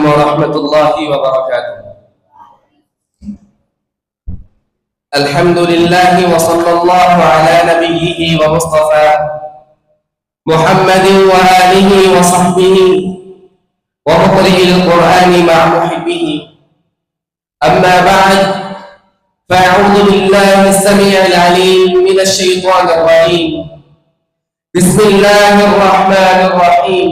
ورحمة الله وبركاته. الحمد لله وصلى الله على نبيه ومصطفى محمد وآله وصحبه ومقرئ القرآن مع محبه. أما بعد، فأعوذ بالله السميع العليم من الشيطان الرجيم. بسم الله الرحمن الرحيم.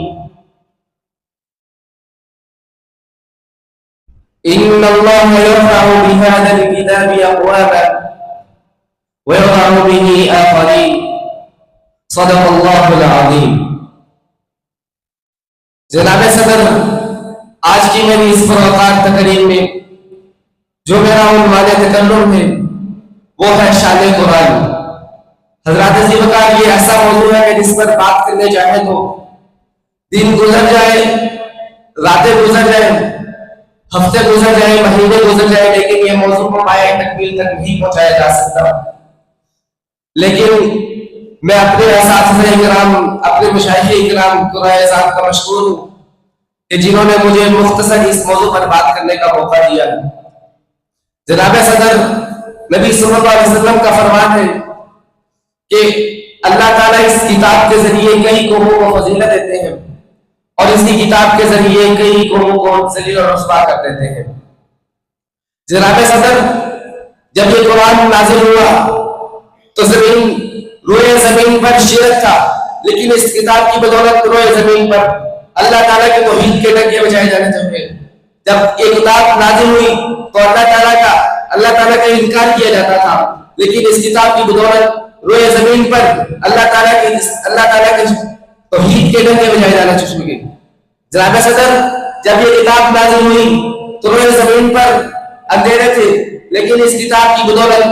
إن الله يرفع بهذا الكتاب أقواما ويضع به آخرين. صدق الله العظيم. جناب صدر، آج کی میری اس پروقار تقریر میں جو میرا عنوان تکلم ہے وہ ہے شان قرآن. حضرات جی بتا، یہ ایسا موضوع ہے کہ جس پر بات کرنے چاہے تو دن گزر جائے، راتیں گزر جائیں، ہفتے گزر جائیں، مہینے گزر جائیں، لیکن یہ موضوع کو پایہ تکمیل تک نہیں پہنچایا جا سکتا. لیکن میں اپنے اساتذہ اکرام، اپنے مشائخ اکرام قرائے ذات کا مشکور ہوں کہ جنہوں نے مجھے مختصر اس موضوع پر بات کرنے کا موقع دیا. جناب صدر، نبی صلی اللہ علیہ وسلم کا فرمان ہے کہ اللہ تعالیٰ اس کتاب کے ذریعے کئی قوموں کو فضیلت دیتے ہیں اور اس کی کتاب کے ذریعے کئی قوموں کو ذلیل اور رسوا کر دیتے ہیں. جناب صدر، جب یہ قرآن نازل ہوا تو روئے زمین پر شرک تھا، لیکن اس کتاب کی بدولت روئے زمین پر اللہ تعالیٰ کے توحید کے ڈنکے بجائے جانے چاہیے. جب یہ کتاب نازل ہوئی تو اللہ تعالیٰ کا انکار کیا جاتا تھا، لیکن اس کتاب کی بدولت روئے زمین پر اللہ تعالیٰ کے توحید کے ڈنکے بجائے جانا چاہیے. جناب صدر، جب یہ کتاب نازل ہوئی تو روئے زمین پر اندھیرے تھے، لیکن اس کتاب کی بدولت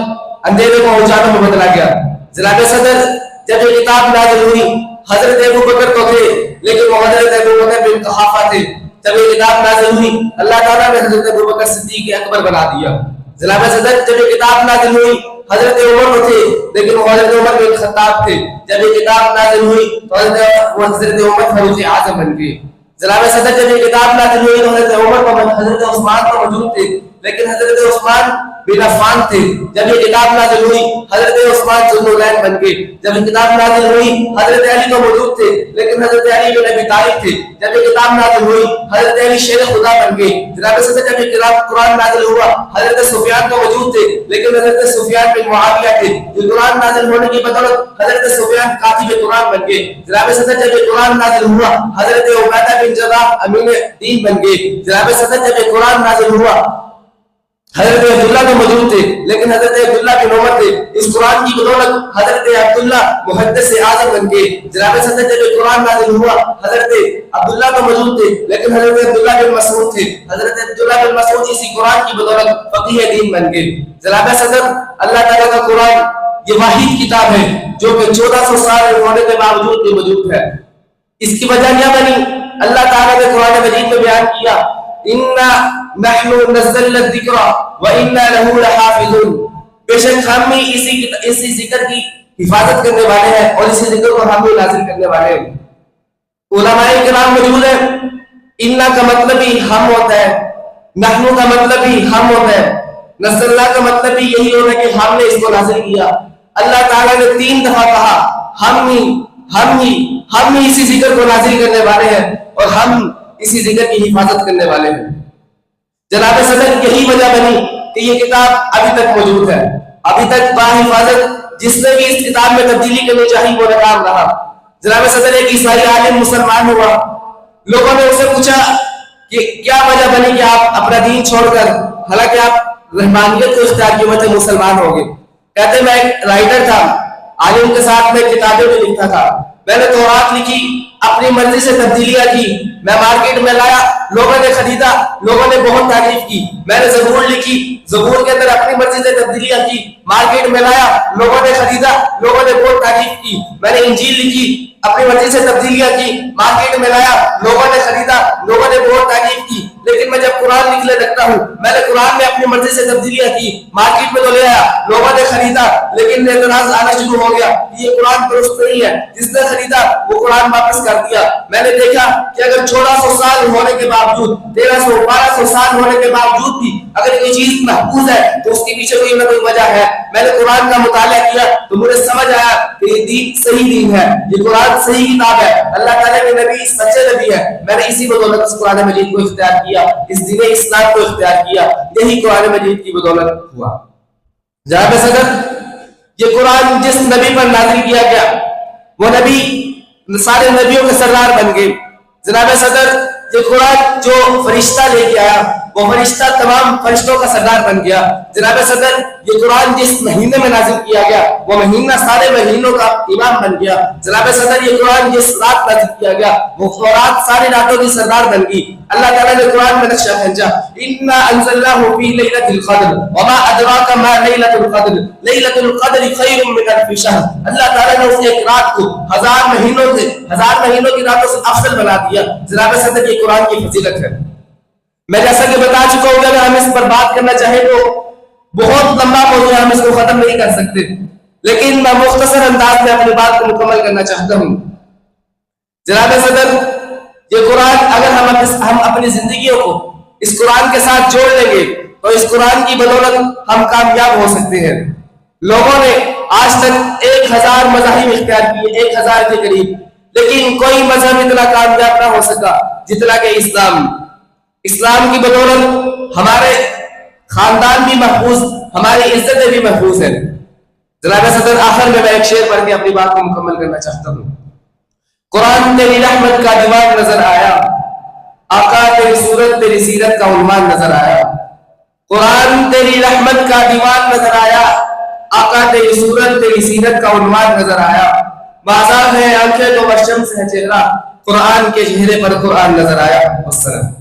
اندھیرے کو اجالوں میں بدلا گیا. جناب صدر، جب یہ کتاب نازل ہوئی حضرت ابوبکر تو تھے، لیکن وہ حضرت ابوبکر بن قحافہ تھے. جب یہ کتاب نازل ہوئی اللہ تعالیٰ نے حضرت ابوبکر صدیق اکبر بنا دیا. جناب صدر، جب یہ کتاب نازل ہوئی حضرت عمر تو تھے، لیکن وہ حضرت عمر بن خطاب تھے. جب یہ کتاب نازل ہوئی تو حضرت عمر فاروق اعظم بن گئے. جناب صدر، جب یہ کتاب نازل ہوئی تو حضرت عمر کو حضرت عثمان کو موجود تھے، لیکن حضرت عثمان بن عفان تھے. جب یہ کتاب نازل ہوئی حضرت عثمان ذوالنورین بن گئے. جب یہ کتاب نازل ہوئی حضرت علی تو موجود تھے، لیکن حضرت علی بن ابی طالب تھے. جب یہ کتاب نازل ہوئی حضرت علی شیر خدا بن گئے. جناب صدر، جب یہ قرآن نازل ہوا حضرت سفیان تو موجود تھے، لیکن حضرت سفیان بن معاویہ تھے. یہ قرآن نازل ہونے کی بدولت حضرت سفیان کاتب قرآن بن گئے. جناب صدر، جب یہ قرآن نازل ہوا حضرت عبیدہ بن جراح امین دین بن گئے. جناب صدر، جب یہ قرآن نازل ہوا حضرت عبداللہ تو موجود تھے، لیکن حضرت عبداللہ بن عمر تھے. اس قرآن کی بدولت حضرت عبداللہ محدث اعظم بن گئے. جناب صدر، جب یہ قرآن نازل ہوا حضرت عبداللہ تو موجود تھے، لیکن حضرت عبداللہ بن مسعود تھے. حضرت عبداللہ بن مسعود اسی قرآن کی بدولت فقیہ دین بن گئے. جناب صدر، اللہ تعالیٰ کا قرآن یہ واحد کتاب ہے جو کہ 1400 سال ہونے کے باوجود بھی موجود ہے. اس کی وجہ کیا بنی؟ اللہ تعالیٰ نے قرآن مجید میں بیان کیا، اِنَّا نَحْنُ نَزَّلْنَا الذِّكْرَ وَإِنَّا لَهُ لَحَافِظُونَ. بے شک ہم ہی اسی ذکر کی حفاظت کرنے والے ہیں اور اسی ذکر کو ہم ہی نازل کرنے والے ہیں. علماء کرام موجود ہیں. اِنَّا کا مطلب ہی ہم ہوتا ہے، نحنو کا مطلب ہی ہم ہوتا ہے، نزلنا کا مطلب ہی یہی ہوتا ہے کہ ہم نے اس کو نازل کیا. اللہ تعالیٰ نے 3 دفعہ کہا ہم ہی اسی ذکر کو نازل کرنے والے ہیں اور ہم اسی ذکر کی حفاظت کرنے والے ہیں. جناب صدر، یہی وجہ بنی کہ یہ کتاب ابھی تک موجود ہے، ابھی تک باحفاظت. جس نے بھی اس کتاب میں تبدیلی کرنی چاہی وہ ناکام رہا. جناب صدر، ایک عیسائی عالم مسلمان ہوا. لوگوں نے اسے پوچھا کہ کیا وجہ بنی کہ آپ اپنا دین چھوڑ کر، حالانکہ آپ رحمانیت کو اختیار کی وجہ مسلمان ہو گئے. کہتے میں ایک رائٹر تھا، عالم کے ساتھ میں کتابیں بھی لکھتا تھا. میں نے تورات لکھی، اپنی مرضی سے تبدیلیاں کی، میں مارکیٹ میں لایا، لوگوں نے خریدا، لوگوں نے بہت تعریف کی. میں نے زبور لکھی، زبور کے اندر اپنی مرضی سے تبدیلیاں کی، مارکیٹ میں لایا، لوگوں نے خریدا، لوگوں نے بہت تعریف کی. میں نے انجیل لکھی، اپنی مرضی سے تبدیلیاں کی، مارکیٹ میں لایا، لوگوں نے خریدا، لوگوں نے بہت تعریف کی. لیکن میں جب قرآن لکھنے تبدیلیاں دیکھتا ہوں. میں نے قرآن میں اپنی مرضی سے تبدیلیاں کی, مارکیٹ میں تو لے آیا, لوگوں نے خریدا, لیکن اعتراض آنا شروع ہو گیا, یہ قرآن درست نہیں ہے. جس نے خریدا وہ قرآن واپس کر دیا. میں نے دیکھا کہ اگر 1400 سال ہونے کے باوجود, 1300 1200 سال ہونے کے باوجود بھی اگر کوئی چیز محفوظ ہے تو اس کے پیچھے کوئی نہ کوئی وجہ ہے. میں نے قرآن کا مطالعہ کیا تو مجھے سمجھ آیا کہ یہ دین صحیح دین ہے, یہ قرآن صحیح کتاب ہے, اللہ تعالیٰ کے نبی سچے نبی ہے. میں نے اسی بدولت اس قرآن مجید کو اختیار کیا, اس دین اسلام کو اختیار کیا. یہی قرآن مجید کی بدولت ہوا. جناب صدر, یہ قرآن جس نبی پر نازل کیا گیا وہ نبی سارے نبیوں کے سردار بن گئے. جناب صدر, یہ قرآن جو فرشتہ لے کے آیا وہ فرشتہ تمام فرشتوں کا سردار بن گیا. جناب صدر, یہ قرآن جس مہینے میں نازل کیا گیا وہ مہینہ سارے مہینوں کا امام بن گیا. جناب صدر, یہ قرآن جس رات نازل کیا گیا وہ رات ساری راتوں کی سردار بن گئی. اللہ تعالیٰ نے قرآن میں نقشہ کھینچا, انا انزلناہ فی لیلۃ القدر وما ادراک ما لیلۃ القدر لیلۃ القدر خیر من الف شہر. اللہ تعالیٰ نے اس ایک رات کو ہزار مہینوں کی راتوں سے افضل بنا دیا. جناب صدر, یہ قرآن کی فضیلت ہے. میں جیسا کہ بتا چکا ہوں, اگر ہم اس پر بات کرنا چاہیں تو بہت لمبا موضوع ہے, ہم اس کو ختم نہیں کر سکتے, لیکن میں مختصر انداز میں اپنی بات کو مکمل کرنا چاہتا ہوں. جناب صدر, یہ قرآن اگر ہم اپنی زندگیوں کو اس قرآن کے ساتھ جوڑ لیں گے تو اس قرآن کی بدولت ہم کامیاب ہو سکتے ہیں. لوگوں نے آج تک 1000 مذاہب اختیار کیے, 1000 کے قریب, لیکن کوئی مذہب اتنا کامیاب نہ ہو سکا جتنا کہ اسلام کی بدولت ہمارے خاندان بھی محفوظ, ہماری عزتیں بھی محفوظ ہیں. جناب صدر, آخر میں ایک شعر پڑھ کے اپنی بات کو مکمل کرنا چاہتا ہوں. قرآن تیری رحمت کا دیوان نظر آیا, آقا تیری صورت تیری سیرت کا عنوان نظر آیا. قرآن تیری رحمت کا دیوان نظر آیا, آقا تیری صورت تیری سیرت کا عنوان نظر آیا. بازار ہے آنکھیں تو شمس ہے چہرہ, قرآن کے چہرے پر قرآن نظر آیا. والسلام.